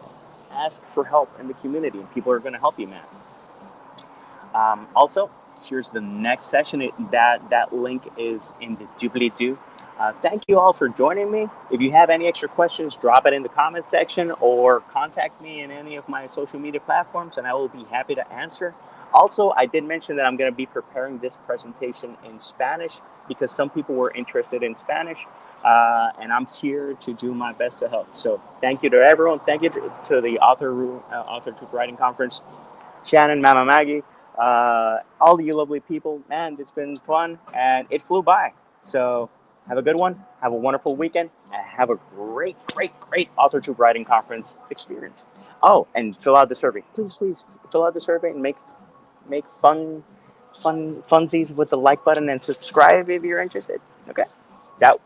ask for help in the community and people are going to help you, man. Also, here's the next session. That link is in the doobly-doo. Thank you all for joining me. If you have any extra questions, drop it in the comment section or contact me in any of my social media platforms and I will be happy to answer. Also, I did mention that I'm going to be preparing this presentation in Spanish because some people were interested in Spanish and I'm here to do my best to help. So thank you to everyone. Thank you to the Authortube Writing Conference, Shannon, Mama Maggie, all of you lovely people, man, it's been fun and it flew by. So have a good one. Have a wonderful weekend. And have a great Authortube writing conference experience. Oh, and fill out the survey. Please fill out the survey and make funsies with the like button and subscribe if you're interested. Okay. Ciao.